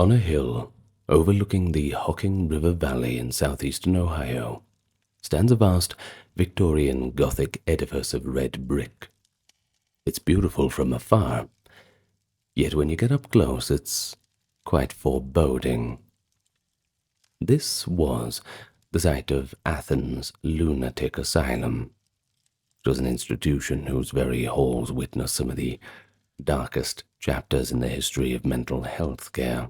On a hill overlooking the Hocking River Valley in southeastern Ohio stands a vast Victorian Gothic edifice of red brick. It's beautiful from afar, yet when you get up close it's quite foreboding. This was the site of Athens Lunatic Asylum. It was an institution whose very halls witnessed some of the darkest chapters in the history of mental health care.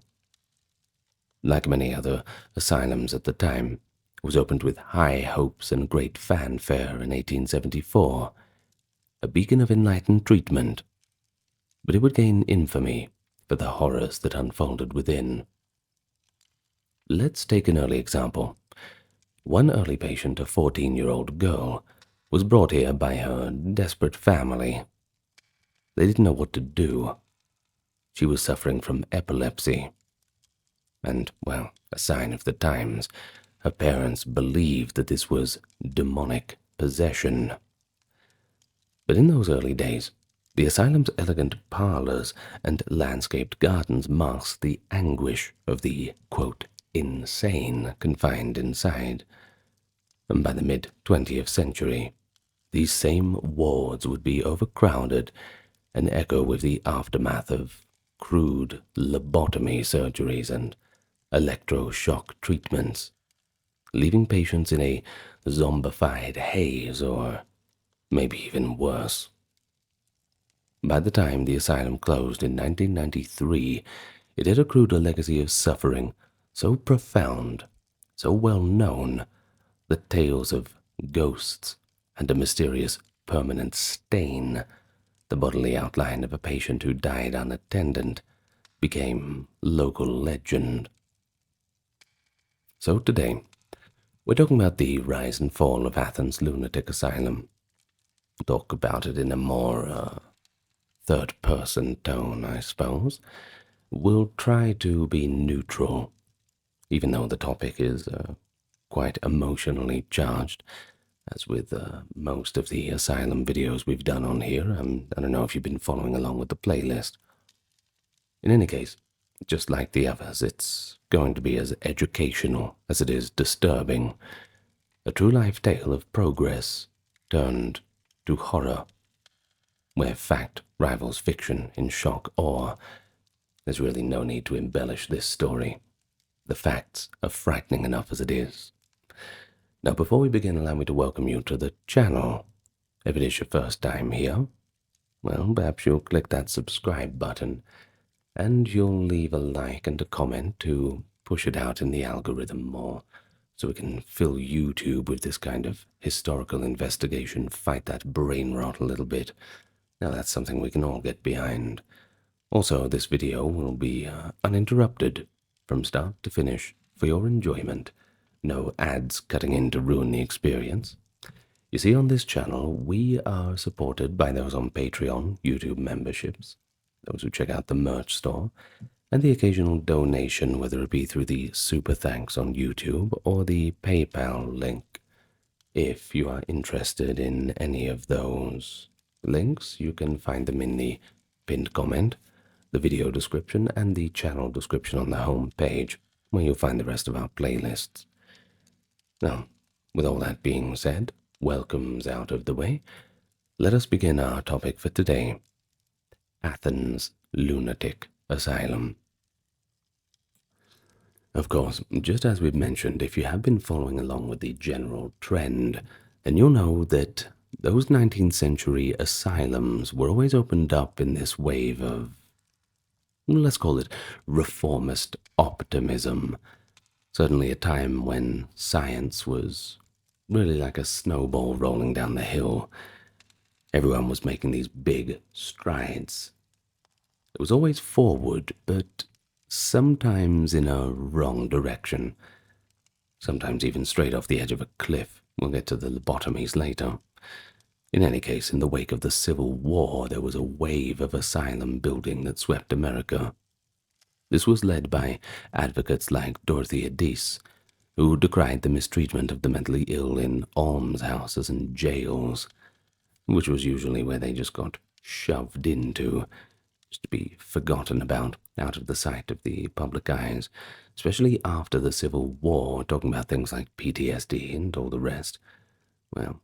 Like many other asylums at the time, it was opened with high hopes and great fanfare in 1874, a beacon of enlightened treatment, but it would gain infamy for the horrors that unfolded within. Let's take an early example. One early patient, a 14-year-old girl, was brought here by her desperate family. They didn't know what to do. She was suffering from epilepsy. And, well, a sign of the times, her parents believed that this was demonic possession. But in those early days, the asylum's elegant parlors and landscaped gardens masked the anguish of the, quote, insane confined inside. And by the mid-20th century, these same wards would be overcrowded and echo with the aftermath of crude lobotomy surgeries and electroshock treatments, leaving patients in a zombified haze or maybe even worse. By the time the asylum closed in 1993, it had accrued a legacy of suffering so profound, so well known, that tales of ghosts and a mysterious permanent stain, the bodily outline of a patient who died unattended, became local legend. So today, we're talking about the rise and fall of Athens Lunatic Asylum. We'll talk about it in a more third-person tone, I suppose. We'll try to be neutral, even though the topic is quite emotionally charged, as with most of the asylum videos we've done on here. I don't know if you've been following along with the playlist. In any case, just like the others, it's going to be as educational as it is disturbing. A true life tale of progress turned to horror, where fact rivals fiction in shock awe. There's really no need to embellish this story. The facts are frightening enough as it is. Now, before we begin, allow me to welcome you to the channel. If it is your first time here, well, perhaps you'll click that subscribe button, and you'll leave a like and a comment to push it out in the algorithm more, so we can fill YouTube with this kind of historical investigation, fight that brain rot a little bit. Now, that's something we can all get behind. Also, this video will be uninterrupted from start to finish for your enjoyment. No ads cutting in to ruin the experience. You see, on this channel, we are supported by those on Patreon, YouTube memberships, those who check out the merch store, and the occasional donation, whether it be through the Super Thanks on YouTube or the PayPal link. If you are interested in any of those links, you can find them in the pinned comment, the video description, and the channel description on the home page, where you'll find the rest of our playlists. Now, with all that being said, welcomes out of the way, let us begin our topic for today: Athens Lunatic Asylum. Of course, just as we've mentioned, if you have been following along with the general trend, then you'll know that those 19th century asylums were always opened up in this wave of, let's call it, reformist optimism. Certainly a time when science was really like a snowball rolling down the hill. Everyone was making these big strides. It was always forward, but sometimes in a wrong direction. Sometimes even straight off the edge of a cliff. We'll get to the lobotomies later. In any case, in the wake of the Civil War, there was a wave of asylum building that swept America. This was led by advocates like Dorothea Dease, who decried the mistreatment of the mentally ill in almshouses and jails, which was usually where they just got shoved into, just to be forgotten about, out of the sight of the public eyes, especially after the Civil War, talking about things like PTSD and all the rest. Well,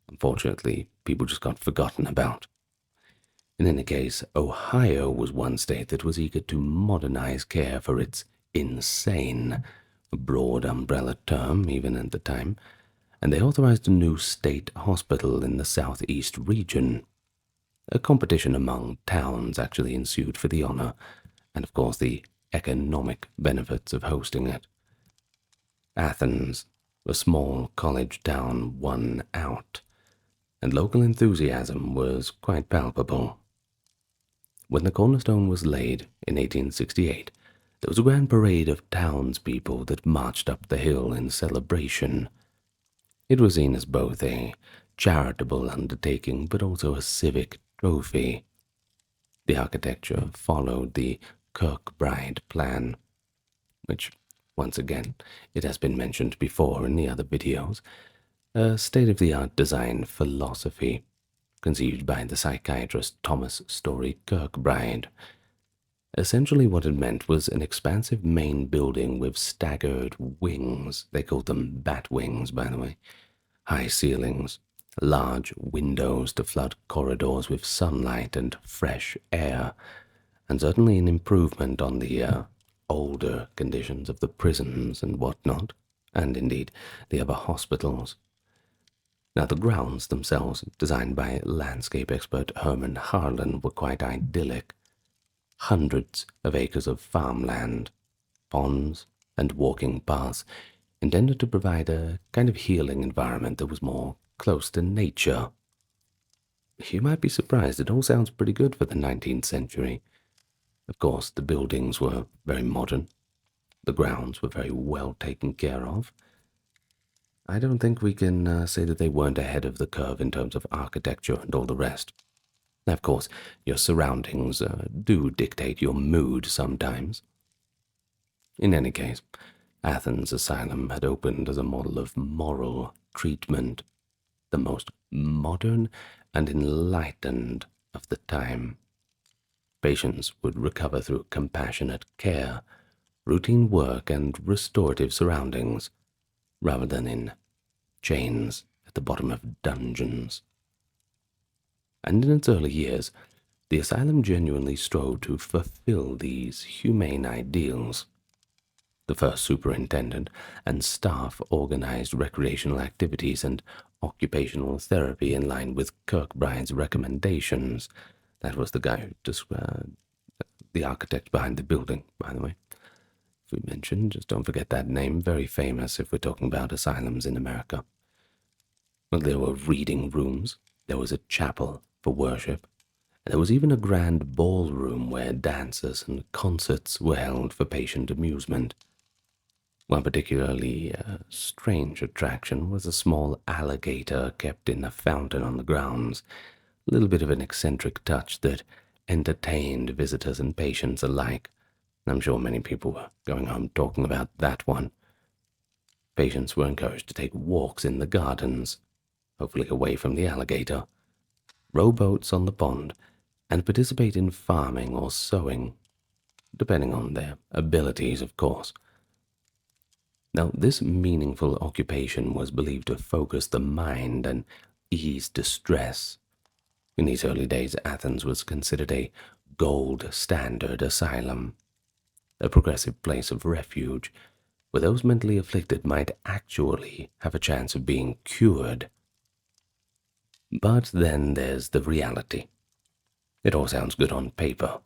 unfortunately, people just got forgotten about. In any case, Ohio was one state that was eager to modernize care for its insane, a broad umbrella term even at the time, and they authorized a new state hospital in the southeast region. A competition among towns actually ensued for the honor, and of course the economic benefits of hosting it. Athens, a small college town, won out, and local enthusiasm was quite palpable. When the cornerstone was laid in 1868, there was a grand parade of townspeople that marched up the hill in celebration. It was seen as both a charitable undertaking but also a civic trophy. The architecture followed the Kirkbride plan, which, once again, it has been mentioned before in the other videos, a state-of-the-art design philosophy conceived by the psychiatrist Thomas Story Kirkbride. Essentially what it meant was an expansive main building with staggered wings. They called them bat wings, by the way. High ceilings, large windows to flood corridors with sunlight and fresh air, and certainly an improvement on the older conditions of the prisons and whatnot, and indeed the other hospitals. Now, the grounds themselves, designed by landscape expert Herman Harlan, were quite idyllic. Hundreds of acres of farmland, ponds, and walking paths, intended to provide a kind of healing environment that was more close to nature. You might be surprised, it all sounds pretty good for the 19th century. Of course, the buildings were very modern. The grounds were very well taken care of. I don't think we can say that they weren't ahead of the curve in terms of architecture and all the rest. Now, of course, your surroundings do dictate your mood sometimes. In any case, Athens Asylum had opened as a model of moral treatment, the most modern and enlightened of the time. Patients would recover through compassionate care, routine work, and restorative surroundings, rather than in chains at the bottom of dungeons. And in its early years, the asylum genuinely strove to fulfill these humane ideals. The first superintendent and staff organized recreational activities and occupational therapy in line with Kirkbride's recommendations. That was the guy who described the architect behind the building, by the way. If we mentioned, just don't forget that name, very famous if we're talking about asylums in America. Well, there were reading rooms, there was a chapel for worship, and there was even a grand ballroom where dances and concerts were held for patient amusement. One particularly strange attraction was a small alligator kept in a fountain on the grounds, a little bit of an eccentric touch that entertained visitors and patients alike. I'm sure many people were going home talking about that one. Patients were encouraged to take walks in the gardens, hopefully away from the alligator, row boats on the pond, and participate in farming or sowing, depending on their abilities, of course. Now, this meaningful occupation was believed to focus the mind and ease distress. In these early days, Athens was considered a gold standard asylum, a progressive place of refuge, where those mentally afflicted might actually have a chance of being cured. But then there's the reality. It all sounds good on paper,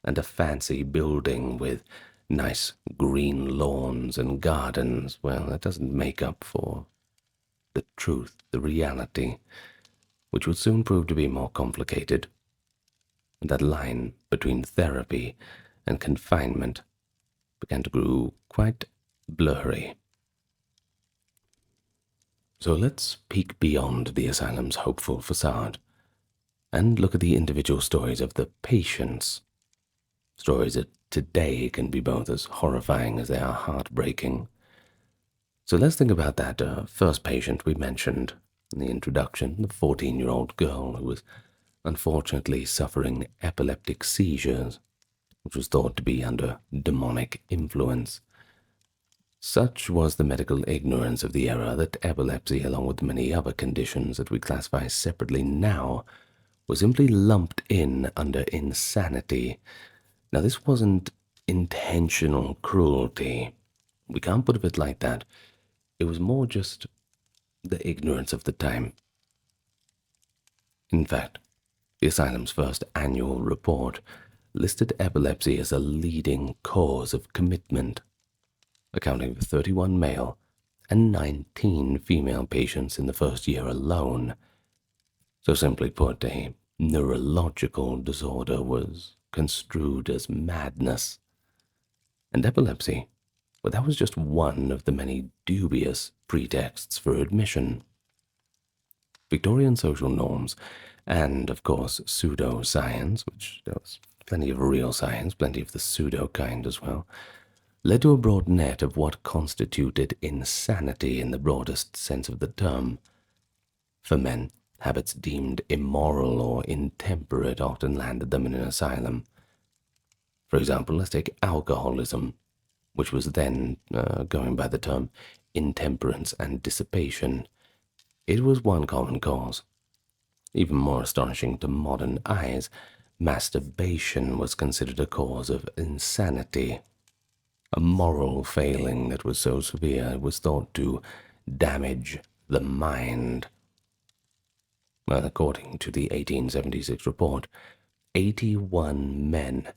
and a fancy building with nice green lawns and gardens, well, that doesn't make up for the truth, the reality, which would soon prove to be more complicated. And that line between therapy and confinement began to grow quite blurry. So let's peek beyond the asylum's hopeful facade and look at the individual stories of the patients. Stories that today can be both as horrifying as they are heartbreaking. So let's think about that first patient we mentioned in the introduction, the 14-year-old girl who was unfortunately suffering epileptic seizures, which was thought to be under demonic influence. Such was the medical ignorance of the era that epilepsy, along with many other conditions that we classify separately now, was simply lumped in under insanity. Now, this wasn't intentional cruelty. We can't put it like that. It was more just the ignorance of the time. In fact, the asylum's first annual report listed epilepsy as a leading cause of commitment, accounting for 31 male and 19 female patients in the first year alone. So simply put, a neurological disorder was construed as madness. And epilepsy, well, that was just one of the many dubious pretexts for admission. Victorian social norms, and of course pseudoscience, which there was plenty of real science, plenty of the pseudo kind as well, led to a broad net of what constituted insanity in the broadest sense of the term. For men, habits deemed immoral or intemperate often landed them in an asylum. For example, let's take alcoholism, which was then going by the term intemperance and dissipation. It was one common cause. Even more astonishing to modern eyes, masturbation was considered a cause of insanity. A moral failing that was so severe it was thought to damage the mind. Well, according to the 1876 report, 81 men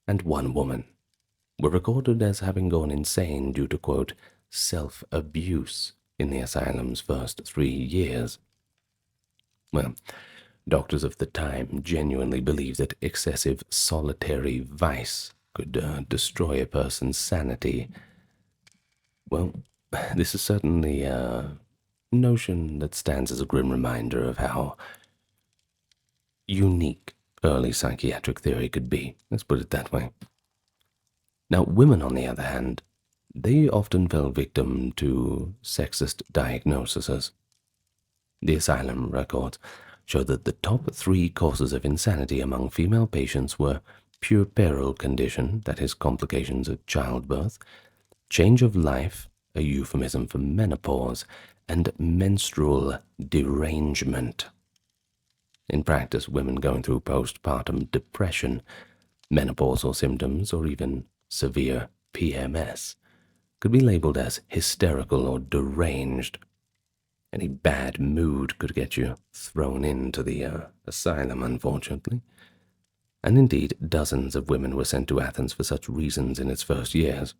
and 1 woman were recorded as having gone insane due to, quote, self-abuse in the asylum's first 3 years. Well, doctors of the time genuinely believed that excessive solitary vice could destroy a person's sanity. Well, this is certainly a notion that stands as a grim reminder of how unique early psychiatric theory could be. Let's put it that way. Now, women, on the other hand, they often fell victim to sexist diagnoses. The asylum records show that the top 3 causes of insanity among female patients were puerperal condition, that is, complications of childbirth, change of life, a euphemism for menopause, and menstrual derangement. In practice, women going through postpartum depression, menopausal symptoms, or even severe PMS could be labeled as hysterical or deranged. Any bad mood could get you thrown into the asylum, unfortunately. And indeed, dozens of women were sent to Athens for such reasons in its first years.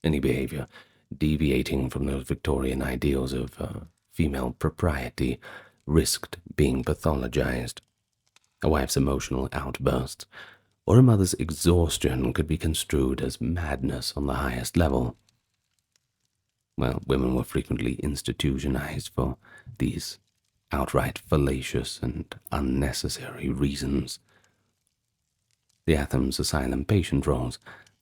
Any behavior deviating from those Victorian ideals of female propriety risked being pathologized. A wife's emotional outbursts or a mother's exhaustion could be construed as madness on the highest level. Well, women were frequently institutionalized for these outright fallacious and unnecessary reasons. The Athens Asylum patient rolls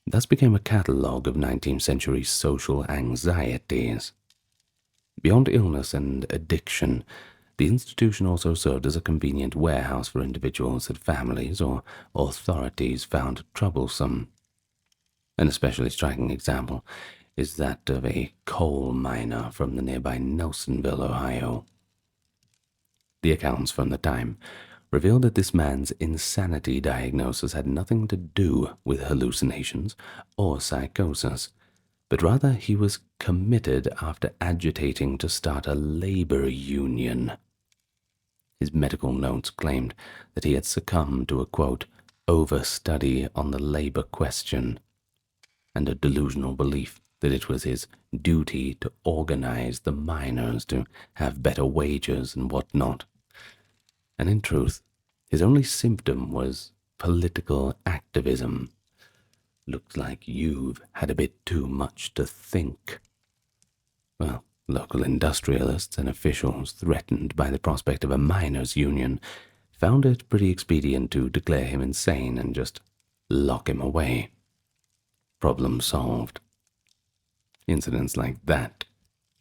thus became a catalogue of 19th century social anxieties. Beyond illness and addiction, the institution also served as a convenient warehouse for individuals that families or authorities found troublesome. An especially striking example is that of a coal miner from the nearby Nelsonville, Ohio. The accounts from the time revealed that this man's insanity diagnosis had nothing to do with hallucinations or psychosis, but rather he was committed after agitating to start a labor union. His medical notes claimed that he had succumbed to a, quote, overstudy on the labor question, and a delusional belief that it was his duty to organize the miners to have better wages and whatnot. And in truth, his only symptom was political activism. Looks like you've had a bit too much to think. Well, local industrialists and officials, threatened by the prospect of a miners' union, found it pretty expedient to declare him insane and just lock him away. Problem solved. Incidents like that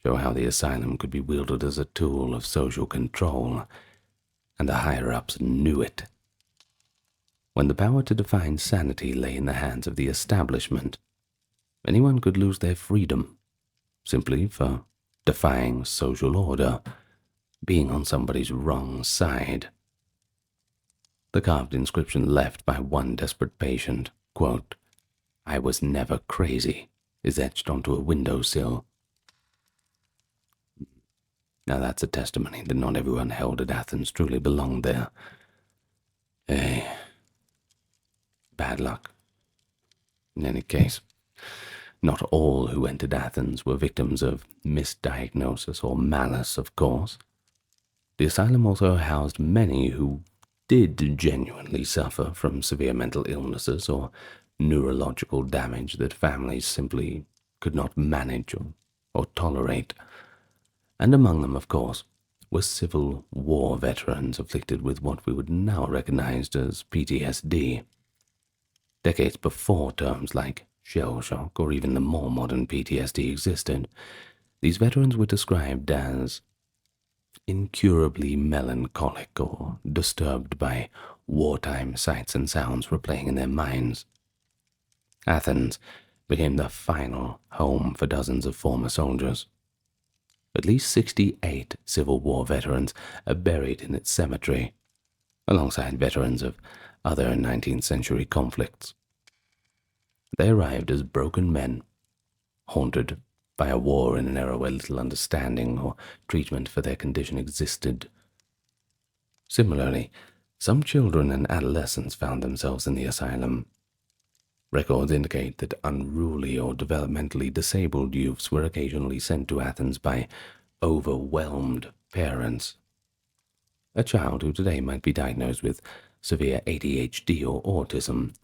show how the asylum could be wielded as a tool of social control, and the higher-ups knew it. When the power to define sanity lay in the hands of the establishment, anyone could lose their freedom simply for defying social order, being on somebody's wrong side. The carved inscription left by one desperate patient, quote, "I was never crazy," is etched onto a windowsill. Now that's a testimony that not everyone held at Athens truly belonged there. Bad luck. In any case, not all who entered Athens were victims of misdiagnosis or malice, of course. The asylum also housed many who did genuinely suffer from severe mental illnesses or neurological damage that families simply could not manage or tolerate. And among them, of course, were Civil War veterans afflicted with what we would now recognize as PTSD. Decades before terms like shell shock or even the more modern PTSD existed, these veterans were described as incurably melancholic or disturbed by wartime sights and sounds replaying in their minds. Athens became the final home for dozens of former soldiers. At least 68 Civil War veterans are buried in its cemetery, alongside veterans of other 19th century conflicts. They arrived as broken men, haunted by a war in an era where little understanding or treatment for their condition existed. Similarly, some children and adolescents found themselves in the asylum. Records indicate that unruly or developmentally disabled youths were occasionally sent to Athens by overwhelmed parents. A child who today might be diagnosed with severe ADHD or autism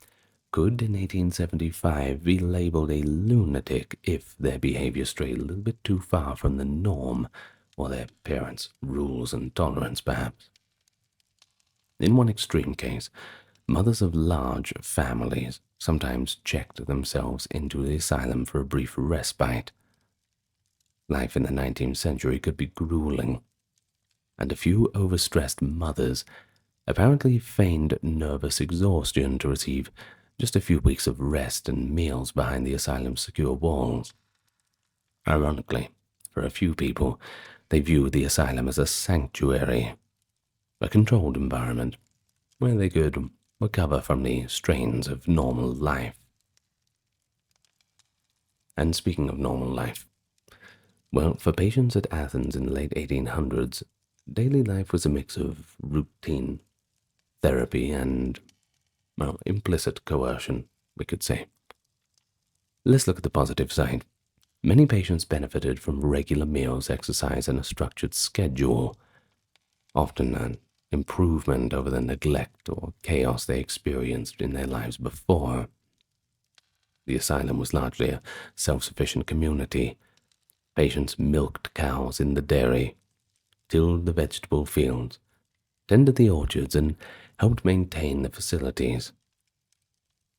could in 1875 be labeled a lunatic if their behavior strayed a little bit too far from the norm or their parents' rules and tolerance, perhaps. In one extreme case, mothers of large families sometimes checked themselves into the asylum for a brief respite. Life in the 19th century could be grueling, and a few overstressed mothers apparently feigned nervous exhaustion to receive just a few weeks of rest and meals behind the asylum's secure walls. Ironically, for a few people, they viewed the asylum as a sanctuary, a controlled environment where they could recover from the strains of normal life. And speaking of normal life, well, for patients at Athens in the late 1800s, daily life was a mix of routine, therapy, and, well, implicit coercion, we could say. Let's look at the positive side. Many patients benefited from regular meals, exercise, and a structured schedule, often an improvement over the neglect or chaos they experienced in their lives before. The asylum was largely a self-sufficient community. Patients milked cows in the dairy, tilled the vegetable fields, tended the orchards, and helped maintain the facilities.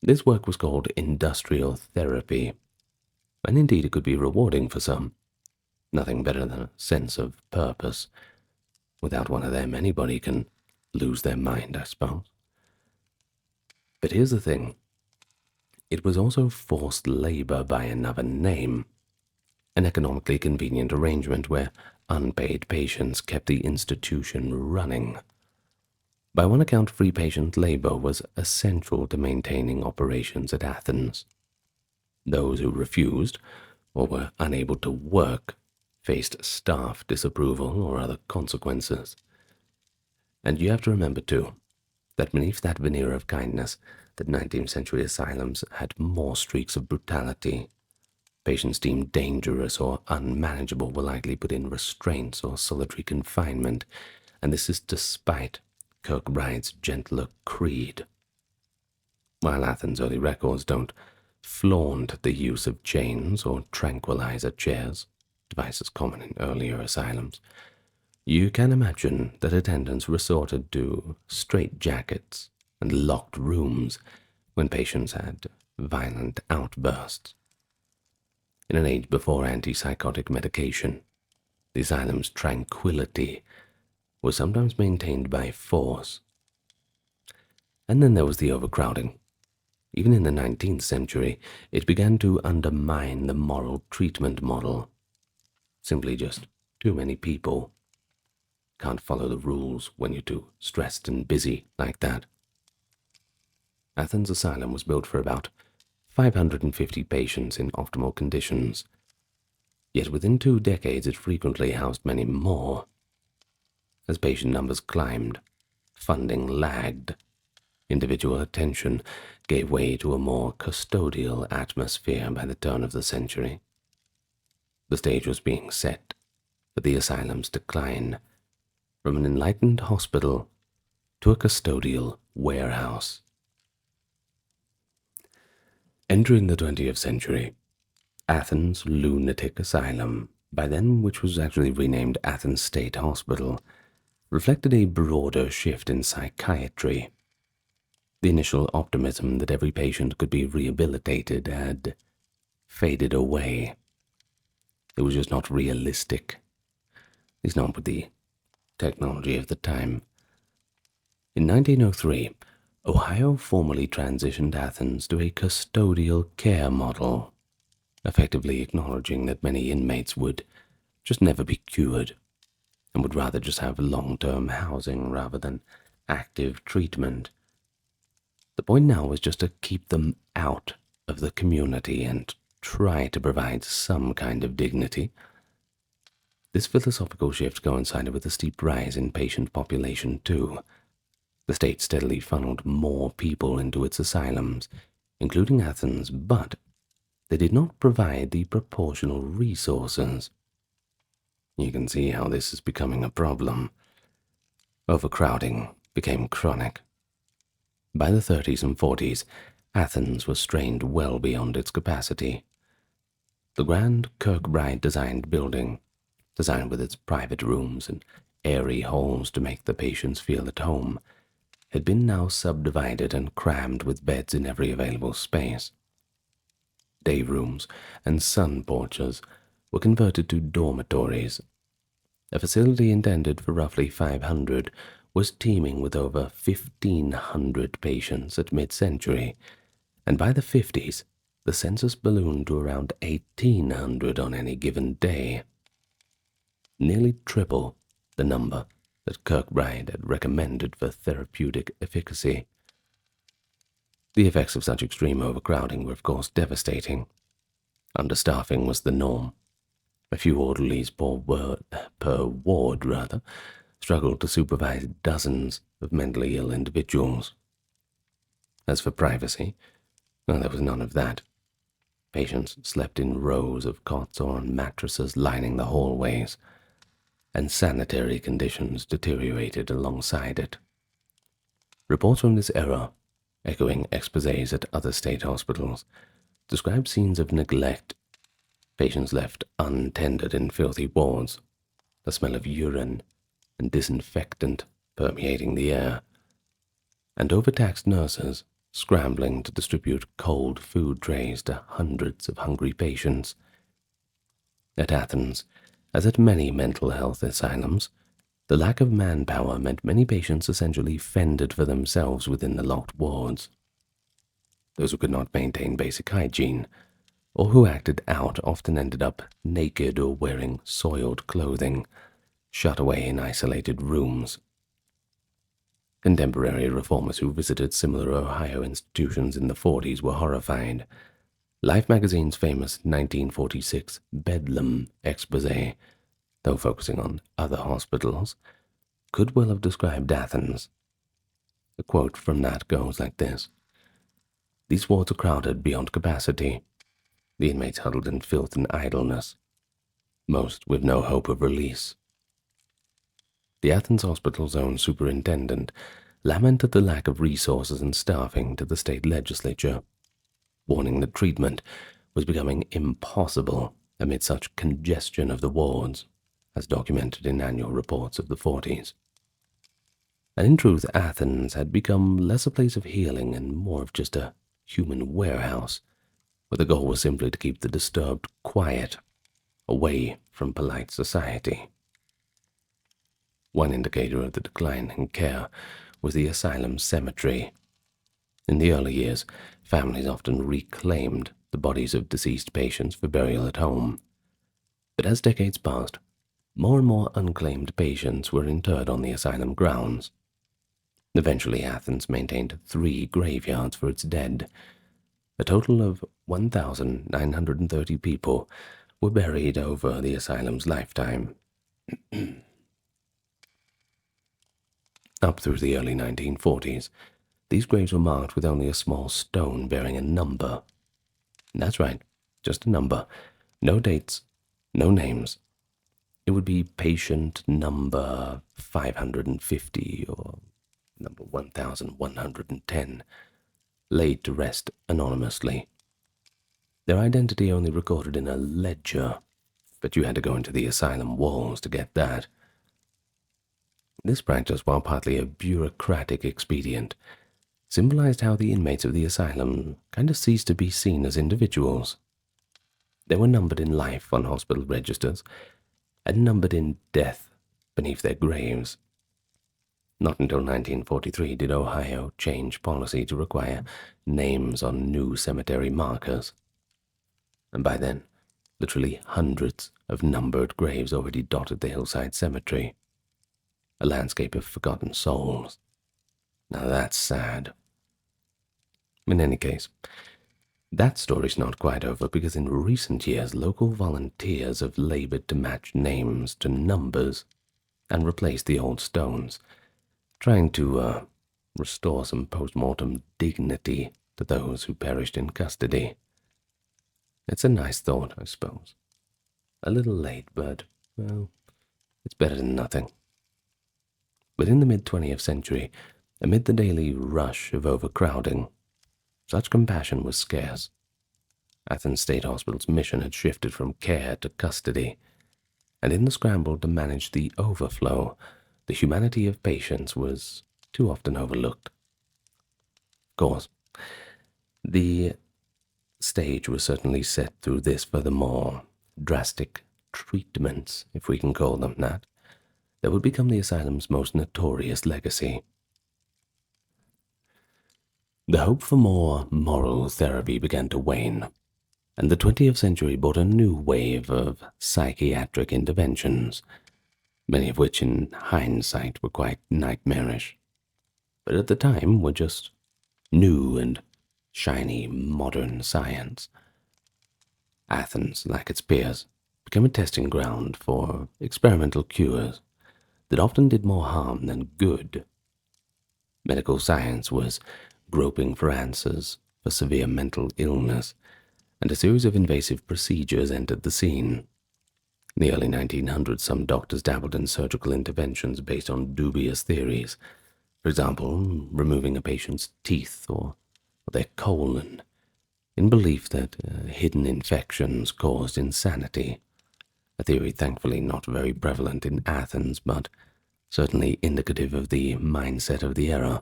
This work was called industrial therapy, and indeed it could be rewarding for some. Nothing better than a sense of purpose. Without one of them, anybody can lose their mind, I suppose. But here's the thing. It was also forced labor by another name, an economically convenient arrangement where unpaid patients kept the institution running. By one account, free patient labor was essential to maintaining operations at Athens. Those who refused or were unable to work faced staff disapproval or other consequences. And you have to remember, too, that beneath that veneer of kindness, the 19th century asylums had more streaks of brutality. Patients deemed dangerous or unmanageable were likely put in restraints or solitary confinement, and this is despite Kirkbride's gentler creed. While Athens' early records don't flaunt the use of chains or tranquilizer chairs, devices common in earlier asylums, you can imagine that attendants resorted to straitjackets and locked rooms when patients had violent outbursts. In an age before antipsychotic medication, the asylum's tranquility was sometimes maintained by force. And then there was the overcrowding. Even in the 19th century, it began to undermine the moral treatment model. Simply just too many people. Can't follow the rules when you're too stressed and busy like that. Athens Asylum was built for about 550 patients in optimal conditions. Yet within 2 decades it frequently housed many more. As patient numbers climbed, funding lagged. Individual attention gave way to a more custodial atmosphere by the turn of the century. The stage was being set for the asylum's decline, from an enlightened hospital to a custodial warehouse. Entering the 20th century, Athens Lunatic Asylum, by then which was actually renamed Athens State Hospital, reflected a broader shift in psychiatry. The initial optimism that every patient could be rehabilitated had faded away. It was just not realistic, at least not with the technology of the time. In 1903, Ohio formally transitioned Athens to a custodial care model, effectively acknowledging that many inmates would just never be cured and would rather just have long-term housing rather than active treatment. The point now was just to keep them out of the community and try to provide some kind of dignity. This philosophical shift coincided with a steep rise in patient population too. The state steadily funneled more people into its asylums, including Athens, but they did not provide the proportional resources. You can see how this is becoming a problem. Overcrowding became chronic. By the 30s and 40s, Athens was strained well beyond its capacity. The grand Kirkbride-designed building, designed with its private rooms and airy halls to make the patients feel at home, had been now subdivided and crammed with beds in every available space. Day rooms and sun porches were converted to dormitories. A facility intended for roughly 500 was teeming with over 1,500 patients at mid-century, and by the 50s, the census ballooned to around 1,800 on any given day. Nearly triple the number that Kirkbride had recommended for therapeutic efficacy. The effects of such extreme overcrowding were of course devastating. Understaffing was the norm. A few orderlies per ward struggled to supervise dozens of mentally ill individuals. As for privacy, well, there was none of that. Patients slept in rows of cots or on mattresses lining the hallways, and sanitary conditions deteriorated alongside it. Reports from this era, echoing exposés at other state hospitals, describe scenes of neglect, patients left untended in filthy wards, the smell of urine and disinfectant permeating the air, and overtaxed nurses scrambling to distribute cold food trays to hundreds of hungry patients. At Athens, as at many mental health asylums, the lack of manpower meant many patients essentially fended for themselves within the locked wards. Those who could not maintain basic hygiene, or who acted out, often ended up naked or wearing soiled clothing, shut away in isolated rooms. Contemporary reformers who visited similar Ohio institutions in the 40s were horrified. Life magazine's famous 1946 Bedlam exposé, though focusing on other hospitals, could well have described Athens. A quote from that goes like this: "These wards are crowded beyond capacity. The inmates huddled in filth and idleness, most with no hope of release." The Athens hospital's own superintendent lamented the lack of resources and staffing to the state legislature, warning that treatment was becoming impossible amid such congestion of the wards, as documented in annual reports of the 40s. And in truth, Athens had become less a place of healing and more of just a human warehouse, where the goal was simply to keep the disturbed quiet, away from polite society. One indicator of the decline in care was the asylum cemetery. In the early years, families often reclaimed the bodies of deceased patients for burial at home. But as decades passed, more and more unclaimed patients were interred on the asylum grounds. Eventually, Athens maintained 3 graveyards for its dead. A total of 1,930 people were buried over the asylum's lifetime. Up through the early 1940s, these graves were marked with only a small stone bearing a number. That's right, just a number. No dates, no names. It would be patient number 550 or number 1110, laid to rest anonymously. Their identity only recorded in a ledger, but you had to go into the asylum walls to get that. This practice, while partly a bureaucratic expedient, symbolized how the inmates of the asylum kind of ceased to be seen as individuals. They were numbered in life on hospital registers and numbered in death beneath their graves. Not until 1943 did Ohio change policy to require names on new cemetery markers. And by then, literally hundreds of numbered graves already dotted the hillside cemetery, a landscape of forgotten souls. Now that's sad. In any case, that story's not quite over, because in recent years, local volunteers have labored to match names to numbers and replace the old stones, trying to restore some post-mortem dignity to those who perished in custody. It's a nice thought, I suppose. A little late, but, well, it's better than nothing. But in the mid-20th century, amid the daily rush of overcrowding, such compassion was scarce. Athens State Hospital's mission had shifted from care to custody, and in the scramble to manage the overflow, the humanity of patients was too often overlooked. Of course, the stage was certainly set through this for the more drastic treatments, if we can call them that would become the asylum's most notorious legacy. The hope for more moral therapy began to wane, and the 20th century brought a new wave of psychiatric interventions, many of which in hindsight were quite nightmarish, but at the time were just new and shiny modern science. Athens, like its peers, became a testing ground for experimental cures that often did more harm than good. Medical science was groping for answers for severe mental illness, and a series of invasive procedures entered the scene. In the early 1900s, some doctors dabbled in surgical interventions based on dubious theories. For example, removing a patient's teeth or their colon, in belief that hidden infections caused insanity. A theory thankfully not very prevalent in Athens, but certainly indicative of the mindset of the era.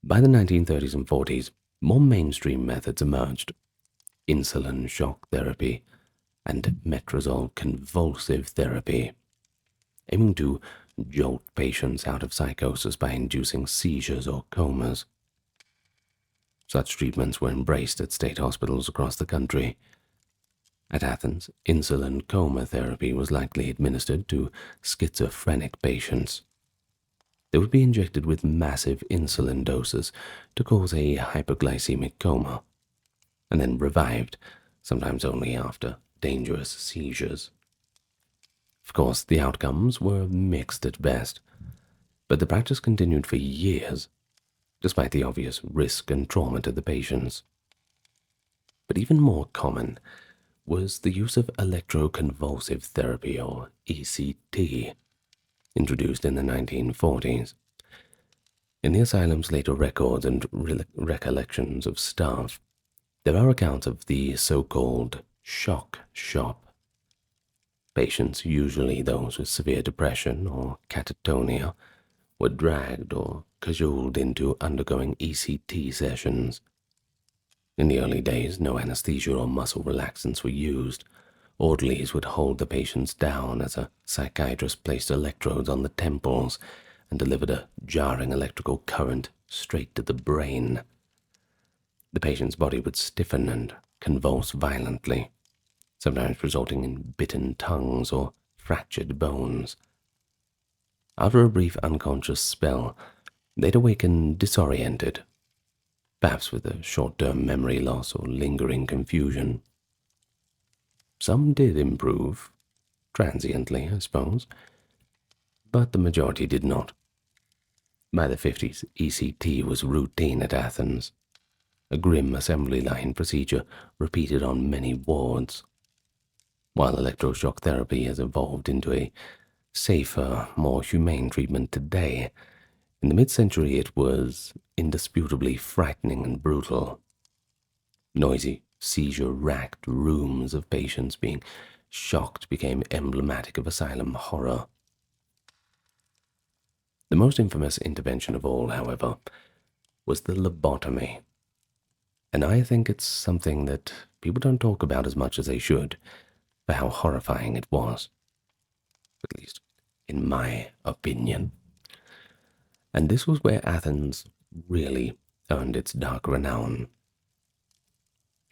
By the 1930s and 40s, more mainstream methods emerged: insulin shock therapy and metrazole convulsive therapy, aiming to jolt patients out of psychosis by inducing seizures or comas. Such treatments were embraced at state hospitals across the country. At Athens, insulin coma therapy was likely administered to schizophrenic patients. They would be injected with massive insulin doses to cause a hypoglycemic coma, and then revived, sometimes only after dangerous seizures. Of course, the outcomes were mixed at best, but the practice continued for years, despite the obvious risk and trauma to the patients. But even more common was the use of electroconvulsive therapy, or ECT, introduced in the 1940s. In the asylum's later records and recollections of staff, there are accounts of the so-called shock shop. Patients, usually those with severe depression or catatonia, were dragged or cajoled into undergoing ECT sessions. In the early days, no anesthesia or muscle relaxants were used. Orderlies would hold the patients down as a psychiatrist placed electrodes on the temples and delivered a jarring electrical current straight to the brain. The patient's body would stiffen and convulse violently, sometimes resulting in bitten tongues or fractured bones. After a brief unconscious spell, they'd awaken disoriented, perhaps with a short-term memory loss or lingering confusion. Some did improve, transiently, I suppose, but the majority did not. By the 50s, ECT was routine at Athens, a grim assembly line procedure repeated on many wards. While electroshock therapy has evolved into a safer, more humane treatment today, in the mid-century it was indisputably frightening and brutal. Noisy, seizure-racked rooms of patients being shocked became emblematic of asylum horror. The most infamous intervention of all, however, was the lobotomy. And I think it's something that people don't talk about as much as they should, for how horrifying it was. At least, in my opinion. And this was where Athens really earned its dark renown.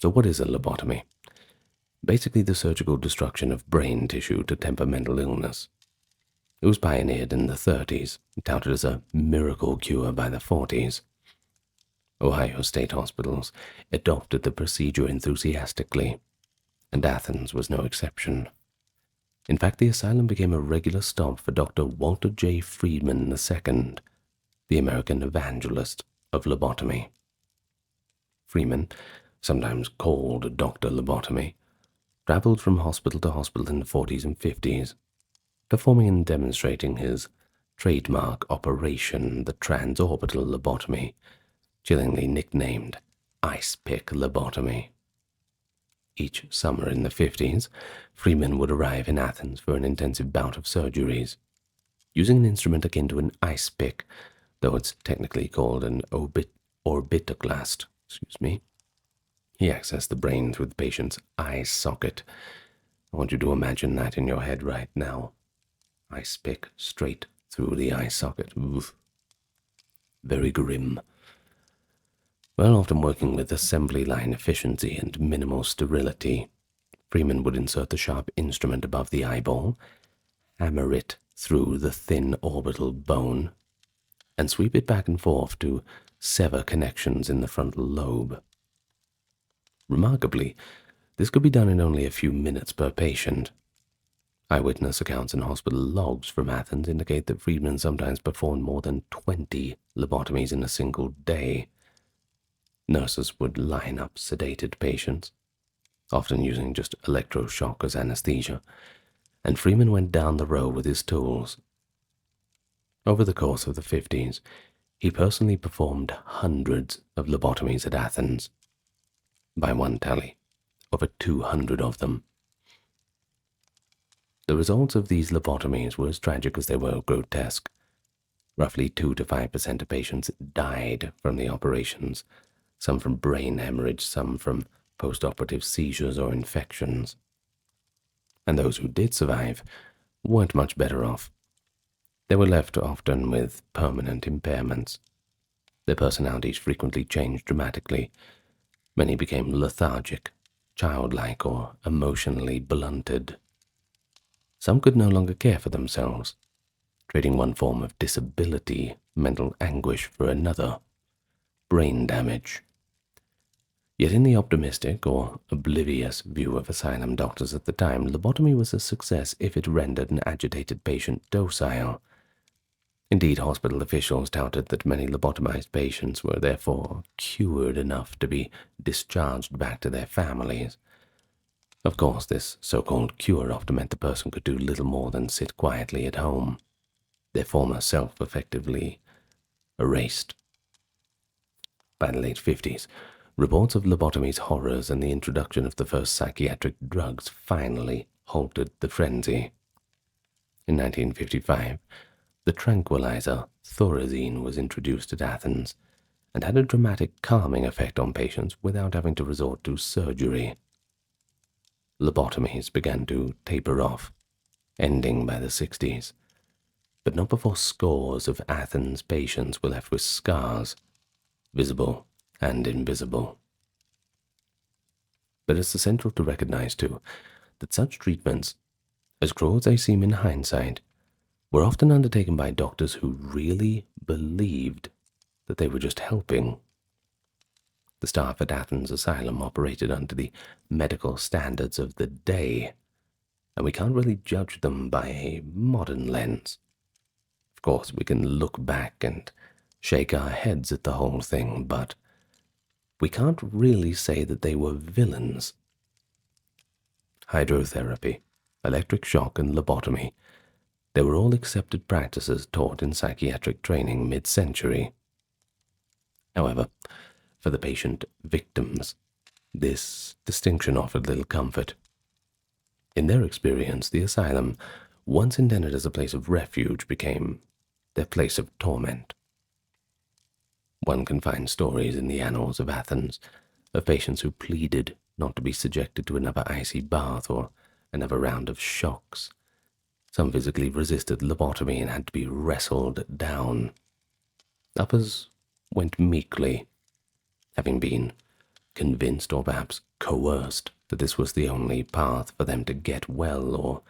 So what is a lobotomy? Basically the surgical destruction of brain tissue to temper mental illness. It was pioneered in the 30s, touted as a miracle cure by the 40s. Ohio state hospitals adopted the procedure enthusiastically, and Athens was no exception. In fact, the asylum became a regular stop for Dr. Walter J. Friedman II, the American evangelist of lobotomy. Freeman, sometimes called Dr. Lobotomy, traveled from hospital to hospital in the 40s and 50s, performing and demonstrating his trademark operation, the transorbital lobotomy, chillingly nicknamed ice pick lobotomy. Each summer in the 50s, Freeman would arrive in Athens for an intensive bout of surgeries, using an instrument akin to an ice pick, though it's technically called an orbitoclast. He accessed the brain through the patient's eye socket. I want you to imagine that in your head right now. Ice pick straight through the eye socket. Oof. Very grim. Well, often working with assembly line efficiency and minimal sterility, Freeman would insert the sharp instrument above the eyeball, hammer it through the thin orbital bone, and sweep it back and forth to sever connections in the frontal lobe. Remarkably, this could be done in only a few minutes per patient. Eyewitness accounts and hospital logs from Athens indicate that Friedman sometimes performed more than 20 lobotomies in a single day. Nurses would line up sedated patients, often using just electroshock as anesthesia, and Freeman went down the row with his tools. Over the course of the 50s, he personally performed hundreds of lobotomies at Athens. By one tally, over 200 of them. The results of these lobotomies were as tragic as they were grotesque. Roughly 2 to 5% of patients died from the operations, some from brain hemorrhage, some from post-operative seizures or infections. And those who did survive weren't much better off. They were left often with permanent impairments. Their personalities frequently changed dramatically. Many became lethargic, childlike, or emotionally blunted. Some could no longer care for themselves, trading one form of disability, mental anguish, for another, brain damage. Yet in the optimistic or oblivious view of asylum doctors at the time, lobotomy was a success if it rendered an agitated patient docile. Indeed, hospital officials touted that many lobotomized patients were therefore cured enough to be discharged back to their families. Of course, this so-called cure often meant the person could do little more than sit quietly at home, their former self effectively erased. By the late 50s, reports of lobotomy's horrors and the introduction of the first psychiatric drugs finally halted the frenzy. In 1955, the tranquilizer thorazine was introduced at Athens and had a dramatic calming effect on patients without having to resort to surgery. Lobotomies began to taper off, ending by the 60s, but not before scores of Athens patients were left with scars, visible and invisible. But it's essential to recognize, too, that such treatments, as cruel as they seem in hindsight, were often undertaken by doctors who really believed that they were just helping. The staff at Athens Asylum operated under the medical standards of the day, and we can't really judge them by a modern lens. Of course, we can look back and shake our heads at the whole thing, but we can't really say that they were villains. Hydrotherapy, electric shock, and lobotomy, they were all accepted practices taught in psychiatric training mid-century. However, for the patient victims, this distinction offered little comfort. In their experience, the asylum, once intended as a place of refuge, became their place of torment. One can find stories in the annals of Athens of patients who pleaded not to be subjected to another icy bath or another round of shocks. Some physically resisted lobotomy and had to be wrestled down. Others went meekly, having been convinced or perhaps coerced that this was the only path for them to get well or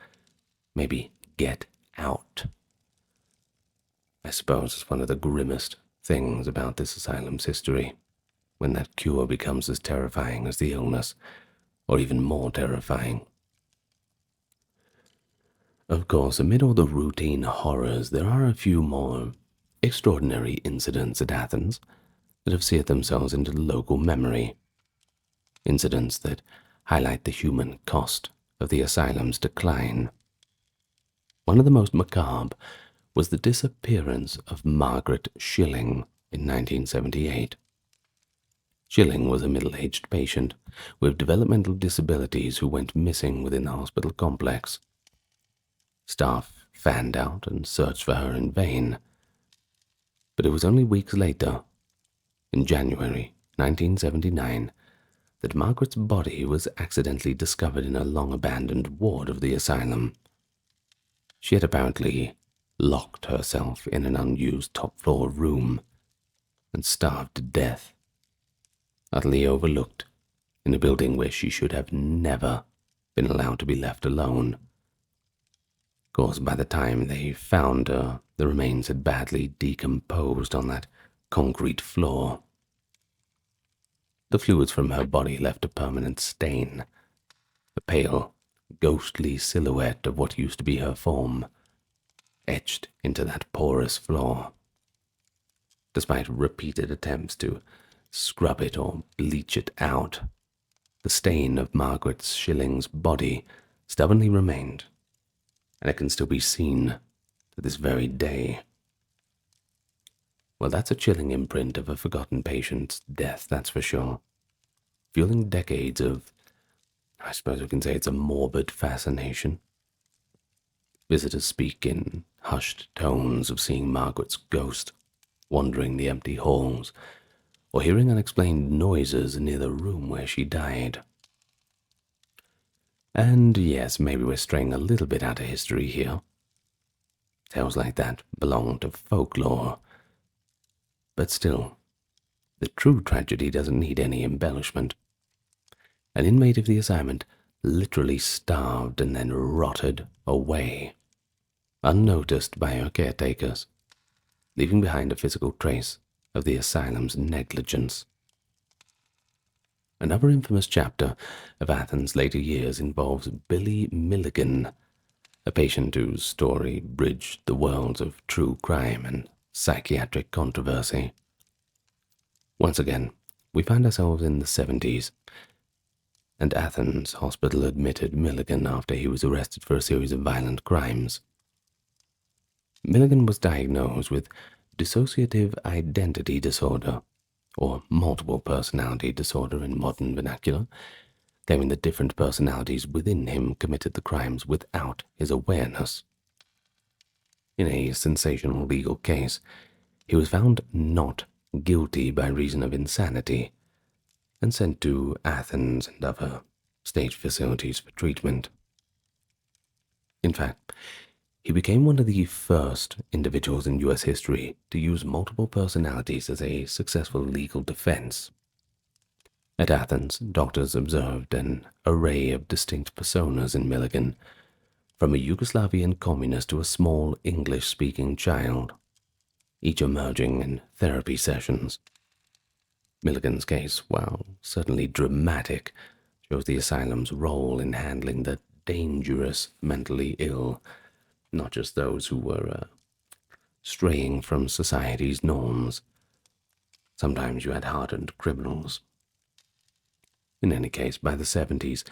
maybe get out. I suppose it's one of the grimmest things about this asylum's history, when that cure becomes as terrifying as the illness, or even more terrifying. Of course, amid all the routine horrors, there are a few more extraordinary incidents at Athens that have seared themselves into the local memory. Incidents that highlight the human cost of the asylum's decline. One of the most macabre was the disappearance of Margaret Schilling in 1978. Schilling was a middle-aged patient with developmental disabilities who went missing within the hospital complex. Staff fanned out and searched for her in vain. But it was only weeks later, in January 1979, that Margaret's body was accidentally discovered in a long-abandoned ward of the asylum. She had apparently locked herself in an unused top-floor room and starved to death, utterly overlooked in a building where she should have never been allowed to be left alone. Of course, by the time they found her, the remains had badly decomposed on that concrete floor. The fluids from her body left a permanent stain, a pale, ghostly silhouette of what used to be her form, etched into that porous floor. Despite repeated attempts to scrub it or bleach it out, the stain of Margaret Schilling's body stubbornly remained, and it can still be seen to this very day. Well, that's a chilling imprint of a forgotten patient's death, that's for sure. Fueling decades of, I suppose we can say it's a morbid fascination. Visitors speak in hushed tones of seeing Margaret's ghost wandering the empty halls, or hearing unexplained noises near the room where she died. And yes, maybe we're straying a little bit out of history here. Tales like that belong to folklore. But still, the true tragedy doesn't need any embellishment. An inmate of the assignment literally starved and then rotted away, unnoticed by her caretakers, leaving behind a physical trace of the asylum's negligence. Another infamous chapter of Athens' later years involves Billy Milligan, a patient whose story bridged the worlds of true crime and psychiatric controversy. Once again, we find ourselves in the 70s, and Athens Hospital admitted Milligan after he was arrested for a series of violent crimes. Milligan was diagnosed with dissociative identity disorder, or multiple personality disorder in modern vernacular, claiming that different personalities within him committed the crimes without his awareness. In a sensational legal case, he was found not guilty by reason of insanity and sent to Athens and other state facilities for treatment. In fact, he became one of the first individuals in U.S. history to use multiple personalities as a successful legal defense. At Athens, doctors observed an array of distinct personas in Milligan, from a Yugoslavian communist to a small English-speaking child, each emerging in therapy sessions. Milligan's case, while certainly dramatic, shows the asylum's role in handling the dangerous mentally ill, not just those who were straying from society's norms. Sometimes you had hardened criminals. In any case, by the 70s,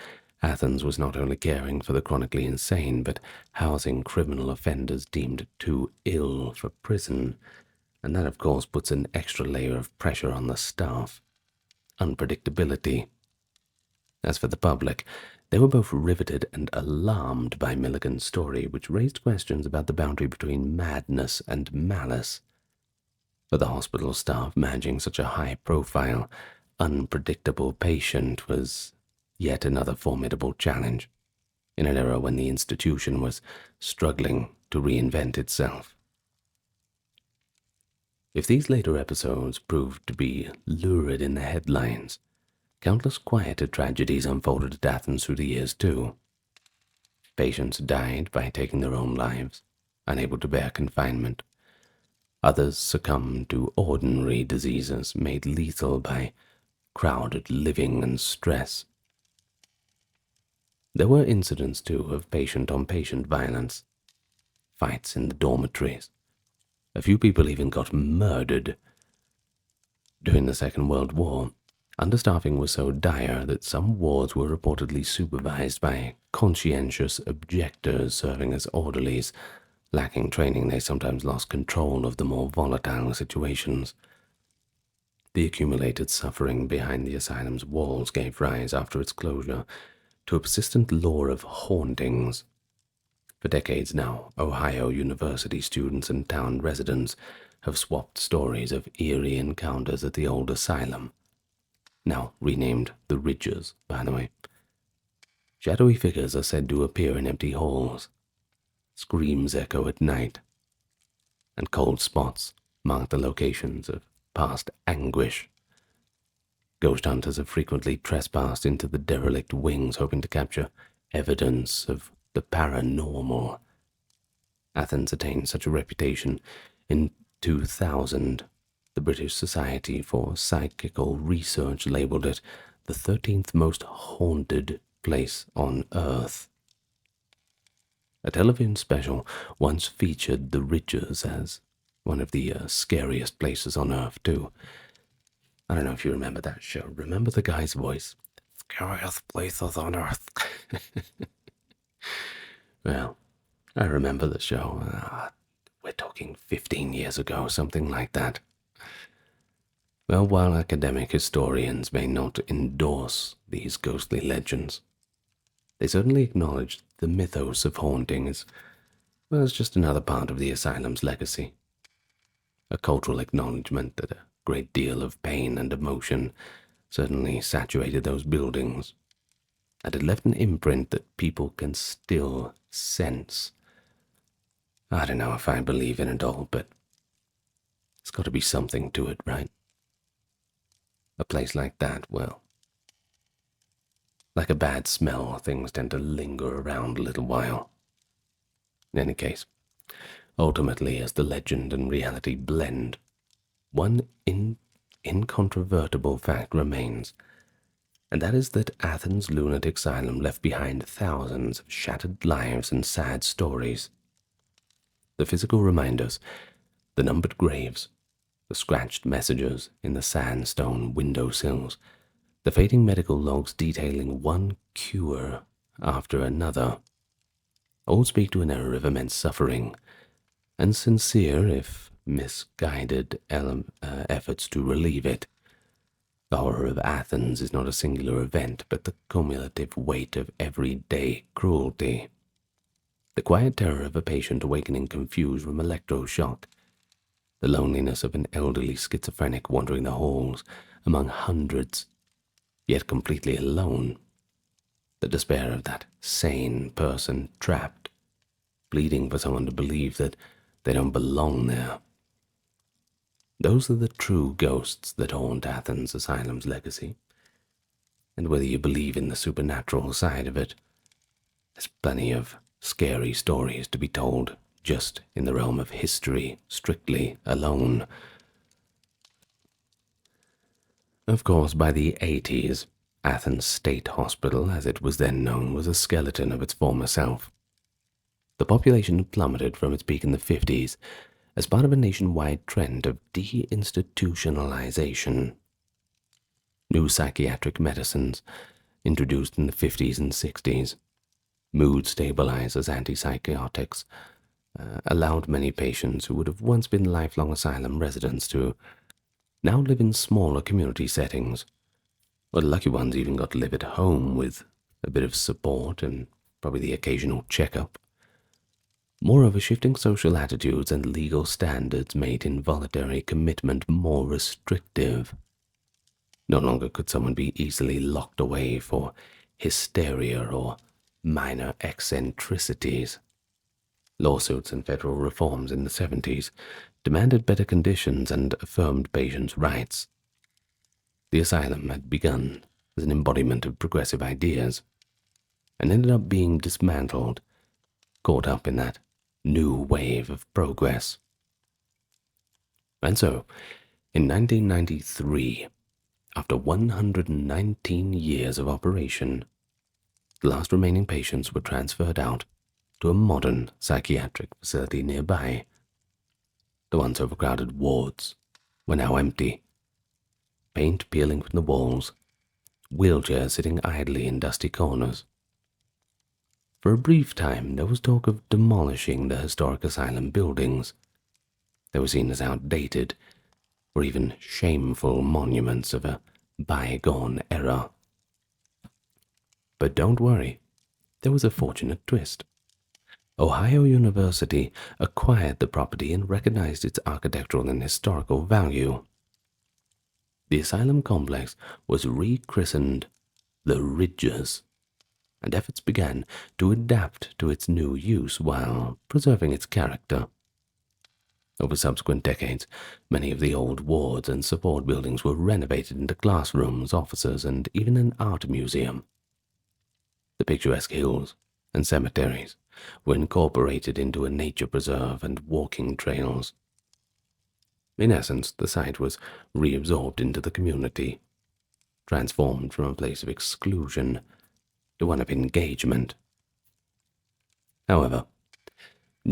Athens was not only caring for the chronically insane, but housing criminal offenders deemed too ill for prison, and that of course puts an extra layer of pressure on the staff. Unpredictability. As for the public, they were both riveted and alarmed by Milligan's story, which raised questions about the boundary between madness and malice. For the hospital staff, managing such a high-profile, unpredictable patient was yet another formidable challenge, in an era when the institution was struggling to reinvent itself. If these later episodes proved to be lurid in the headlines, countless quieter tragedies unfolded at Athens through the years too. Patients died by taking their own lives, unable to bear confinement. Others succumbed to ordinary diseases made lethal by crowded living and stress. There were incidents too of patient-on-patient violence, fights in the dormitories. A few people even got murdered. During the Second World War, understaffing was so dire that some wards were reportedly supervised by conscientious objectors serving as orderlies. Lacking training, they sometimes lost control of the more volatile situations. The accumulated suffering behind the asylum's walls gave rise, after its closure, to a persistent lore of hauntings. For decades now, Ohio University students and town residents have swapped stories of eerie encounters at the old asylum, now renamed the Ridges, by the way. Shadowy figures are said to appear in empty halls, screams echo at night, and cold spots mark the locations of past anguish. Ghost hunters have frequently trespassed into the derelict wings, hoping to capture evidence of the paranormal. Athens attained such a reputation in 2000. The British Society for Psychical Research labeled it the 13th most haunted place on Earth. A television special once featured the Ridges as one of the scariest places on Earth, too. I don't know if you remember that show. Remember the guy's voice? Scariest places on Earth. Well, I remember the show. We're talking 15 years ago, something like that. Well, while academic historians may not endorse these ghostly legends, they certainly acknowledge the mythos of haunting as, well, as just another part of the asylum's legacy. A cultural acknowledgement that a great deal of pain and emotion certainly saturated those buildings, and it left an imprint that people can still sense. I don't know if I believe in it all, but there's got to be something to it, right? A place like that, well, like a bad smell, things tend to linger around a little while. In any case, ultimately, as the legend and reality blend, one incontrovertible fact remains, and that is that Athens Lunatic Asylum left behind thousands of shattered lives and sad stories. The physical reminders, the numbered graves, the scratched messages in the sandstone windowsills, the fading medical logs detailing one cure after another, all speak to an era of immense suffering and sincere, if misguided, efforts to relieve it. The horror of Athens is not a singular event, but the cumulative weight of everyday cruelty. The quiet terror of a patient awakening confused from electroshock, the loneliness of an elderly schizophrenic wandering the halls among hundreds, yet completely alone. the despair of that sane person trapped, pleading for someone to believe that they don't belong there. Those are the true ghosts that haunt Athens Asylum's legacy. And whether you believe in the supernatural side of it, there's plenty of scary stories to be told just in the realm of history, strictly alone. Of course, by the 80s, Athens State Hospital, as it was then known, was a skeleton of its former self. The population had plummeted from its peak in the 50s as part of a nationwide trend of deinstitutionalization. New psychiatric medicines, introduced in the 50s and 60s, mood stabilizers, antipsychotics, allowed many patients who would have once been lifelong asylum residents to now live in smaller community settings. Well, the lucky ones even got to live at home with a bit of support and probably the occasional checkup. Moreover, shifting social attitudes and legal standards made involuntary commitment more restrictive. No longer could someone be easily locked away for hysteria or minor eccentricities. Lawsuits and federal reforms in the 70s demanded better conditions and affirmed patients' rights. The asylum had begun as an embodiment of progressive ideas and ended up being dismantled, caught up in that new wave of progress. And so, in 1993, after 119 years of operation, the last remaining patients were transferred out to a modern psychiatric facility nearby. The once overcrowded wards were now empty, paint peeling from the walls, wheelchairs sitting idly in dusty corners. For a brief time, there was talk of demolishing the historic asylum buildings. They were seen as outdated, or even shameful monuments of a bygone era. But don't worry, there was a fortunate twist. Ohio University acquired the property and recognized its architectural and historical value. The asylum complex was rechristened the Ridges, and efforts began to adapt to its new use while preserving its character. Over subsequent decades, many of the old wards and support buildings were renovated into classrooms, offices, and even an art museum. The picturesque hills and cemeteries were incorporated into a nature preserve and walking trails. In essence, the site was reabsorbed into the community, transformed from a place of exclusion to one of engagement. However,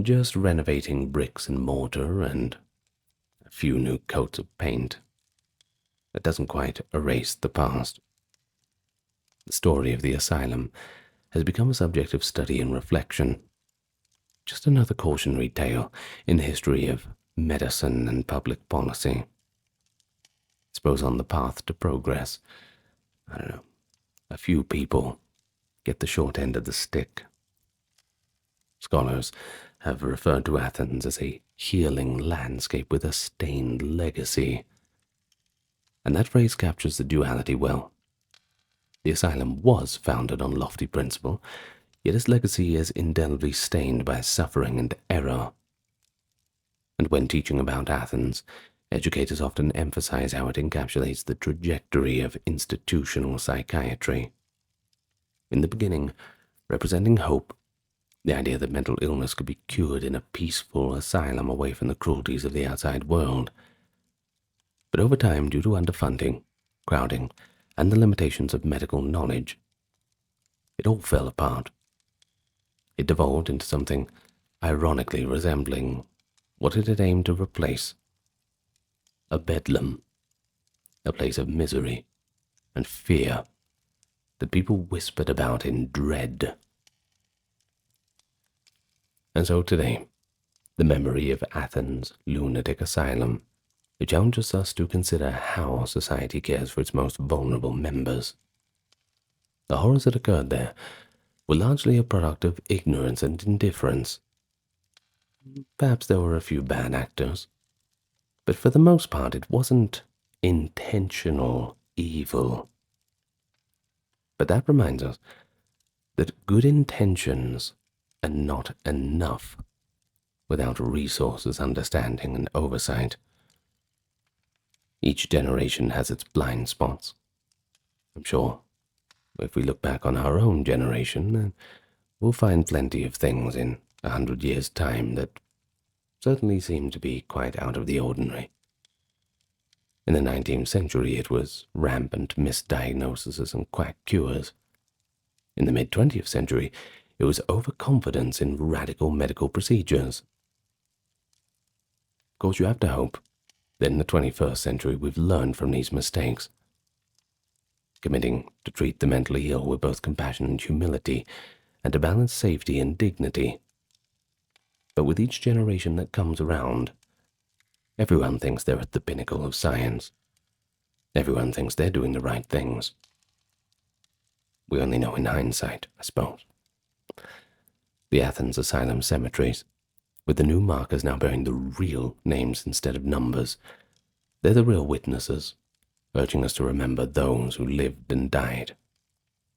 just renovating bricks and mortar and a few new coats of paint, that doesn't quite erase the past. The story of the asylum has become a subject of study and reflection. Just another cautionary tale in the history of medicine and public policy. I suppose on the path to progress, a few people get the short end of the stick. Scholars have referred to Athens as a healing landscape with a stained legacy, and that phrase captures the duality well. The asylum was founded on lofty principle, yet its legacy is indelibly stained by suffering and error. And when teaching about Athens, educators often emphasize how it encapsulates the trajectory of institutional psychiatry. In the beginning, representing hope, the idea that mental illness could be cured in a peaceful asylum away from the cruelties of the outside world. But over time, due to underfunding, crowding, and the limitations of medical knowledge, it all fell apart. It devolved into something ironically resembling what it had aimed to replace: a bedlam, a place of misery and fear that people whispered about in dread. And so today, the memory of Athens Lunatic Asylum, it challenges us to consider how society cares for its most vulnerable members. The horrors that occurred there were largely a product of ignorance and indifference. Perhaps there were a few bad actors, but for the most part it wasn't intentional evil. But that reminds us that good intentions are not enough without resources, understanding, and oversight. Each generation has its blind spots. I'm sure if we look back on our own generation, we'll find plenty of things in 100 years' time that certainly seem to be quite out of the ordinary. In the 19th century, it was rampant misdiagnoses and quack cures. In the mid-20th century, it was overconfidence in radical medical procedures. Of course, you have to hope that in the 21st century we've learned from these mistakes, committing to treat the mentally ill with both compassion and humility, and to balance safety and dignity. But with each generation that comes around, everyone thinks they're at the pinnacle of science. Everyone thinks they're doing the right things. We only know in hindsight, I suppose. The Athens Asylum cemeteries, with the new markers now bearing the real names instead of numbers, they're the real witnesses, urging us to remember those who lived and died,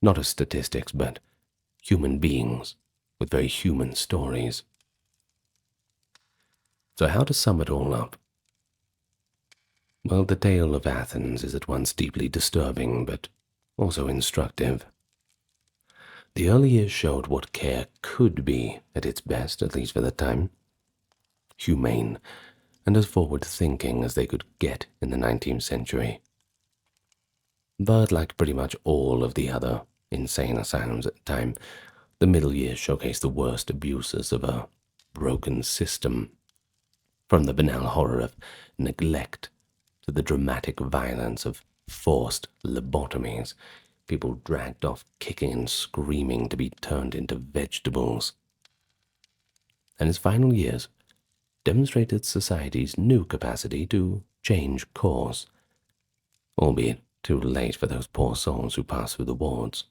not as statistics, but human beings with very human stories. So how to sum it all up? Well, the tale of Athens is at once deeply disturbing, but also instructive. The early years showed what care could be at its best, at least for the time. Humane and as forward-thinking as they could get in the 19th century. But like pretty much all of the other insane asylums at the time, the middle years showcased the worst abuses of a broken system, from the banal horror of neglect to the dramatic violence of forced lobotomies, people dragged off kicking and screaming to be turned into vegetables. And its final years demonstrated society's new capacity to change course, albeit too late for those poor souls who passed through the wards.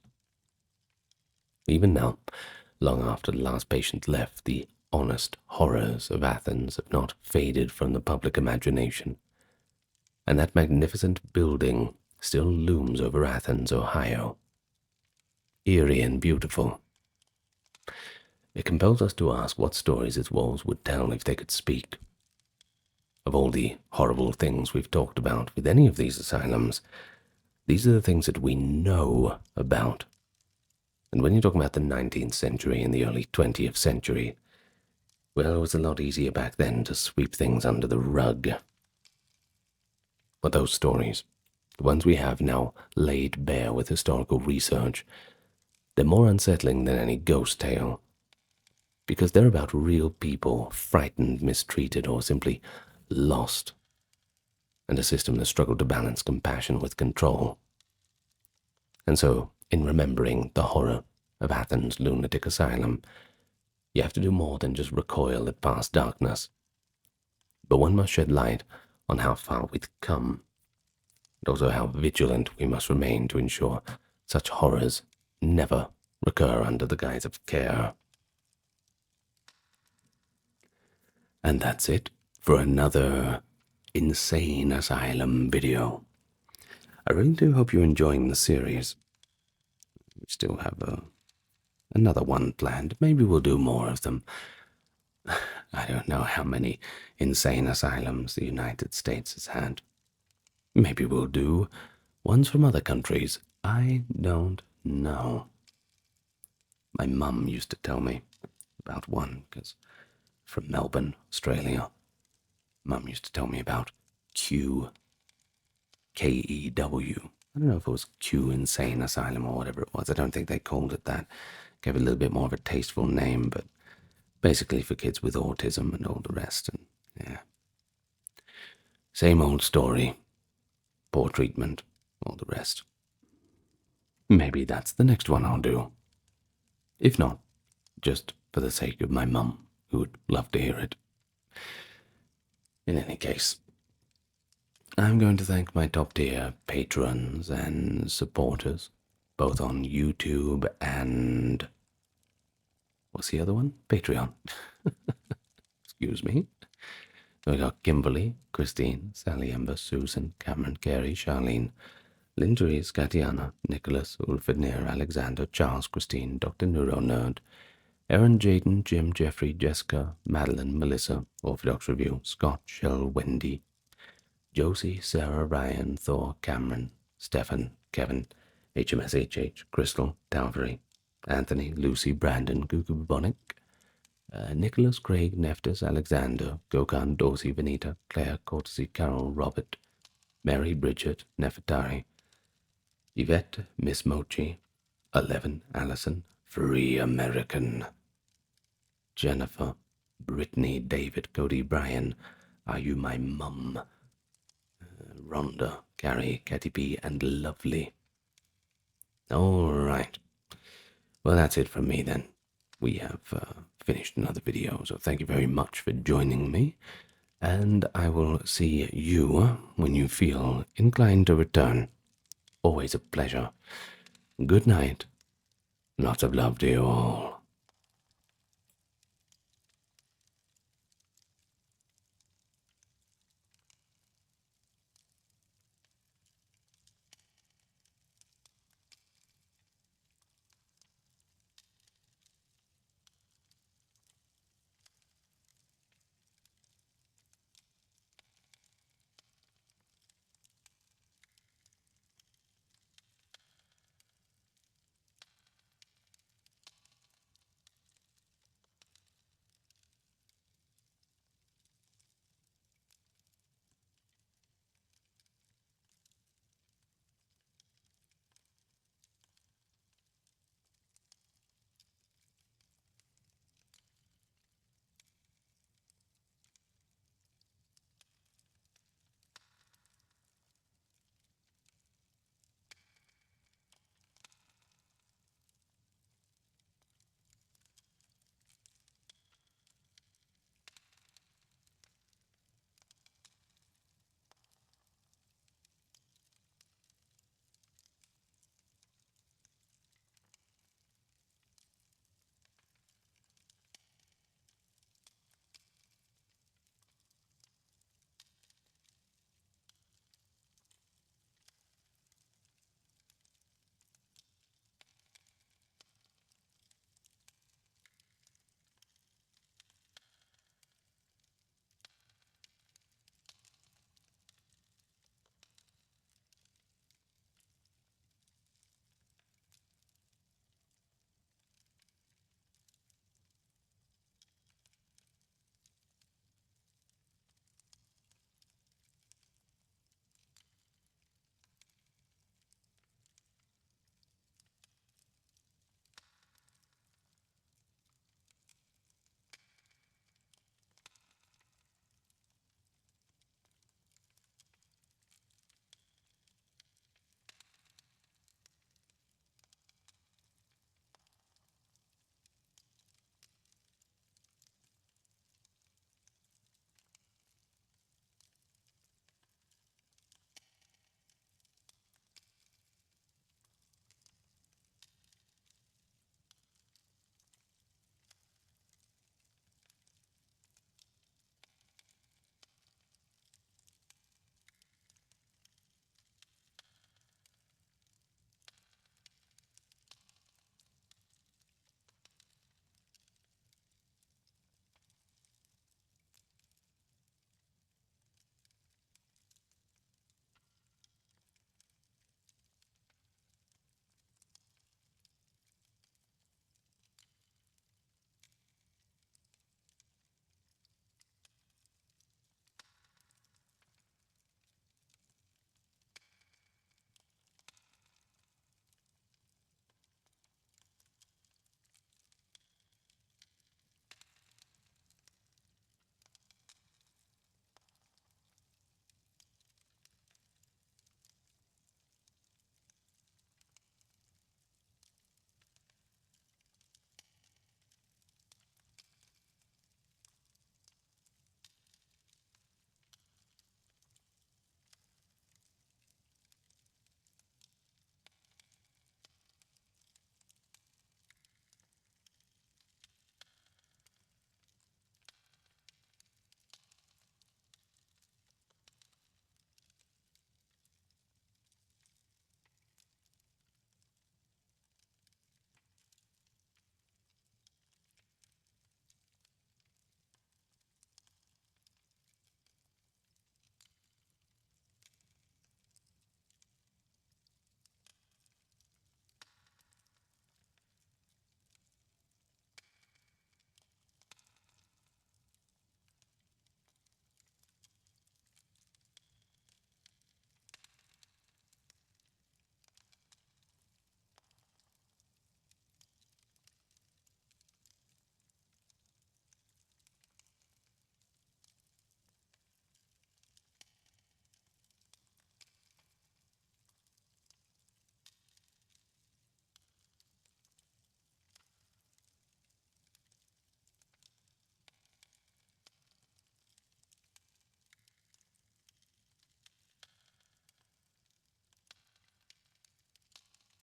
Even now, long after the last patient left, the honest horrors of Athens have not faded from the public imagination, and that magnificent building still looms over Athens, Ohio, eerie and beautiful. It compels us to ask what stories its walls would tell if they could speak. Of all the horrible things we've talked about with any of these asylums, these are the things that we know about. And when you talk about the 19th century and the early 20th century, well, it was a lot easier back then to sweep things under the rug. But those stories, the ones we have now laid bare with historical research, they're more unsettling than any ghost tale, because they're about real people frightened, mistreated, or simply lost, and a system that struggled to balance compassion with control. And so, in remembering the horror of Athens Lunatic Asylum, you have to do more than just recoil at past darkness, but one must shed light on how far we've come, and also how vigilant we must remain to ensure such horrors never recur under the guise of care. And that's it for another insane asylum video. I really do hope you're enjoying the series. We still have another one planned. Maybe we'll do more of them. I don't know how many insane asylums the United States has had. Maybe we'll do ones from other countries. I don't know. My mum used to tell me about one, because from Melbourne, Australia, Mum used to tell me about Kew. I don't know if it was Kew Insane Asylum or whatever it was. I don't think they called it that. Gave it a little bit more of a tasteful name, but basically for kids with autism and all the rest. And yeah, same old story. Poor treatment, all the rest. Maybe that's the next one I'll do. If not, just for the sake of my mum, who would love to hear it. In any case, I'm going to thank my top-tier patrons and supporters, both on YouTube and... what's the other one? Patreon. Excuse me. We got Kimberly, Christine, Sally Ember, Susan, Cameron, Carey, Charlene, Lindri, Scatiana, Nicholas, Ulfidnir, Alexander, Charles, Christine, Dr. Neuro Nerd, Aaron, Jaden, Jim, Jeffrey, Jessica, Madeline, Melissa, Orthodox Review, Scott, Shell, Wendy, Josie, Sarah, Ryan, Thor, Cameron, Stefan, Kevin, HMSHH, Crystal, Dalvery, Anthony, Lucy, Brandon, Gugu Bubonic, Nicholas, Craig, Neftis, Alexander, Gokhan, Dorsey, Benita, Claire, Courtesy, Carol, Robert, Mary, Bridget, Nefertari, Yvette, Miss Mochi, 11, Allison, Free American, Jennifer, Brittany, David, Cody, Brian, Are You My Mum, Rhonda, Carrie, Katy P, and Lovely. All right. Well, that's it from me then. We have finished another video, so thank you very much for joining me, and I will see you when you feel inclined to return. Always a pleasure. Good night. Lots of love to you all.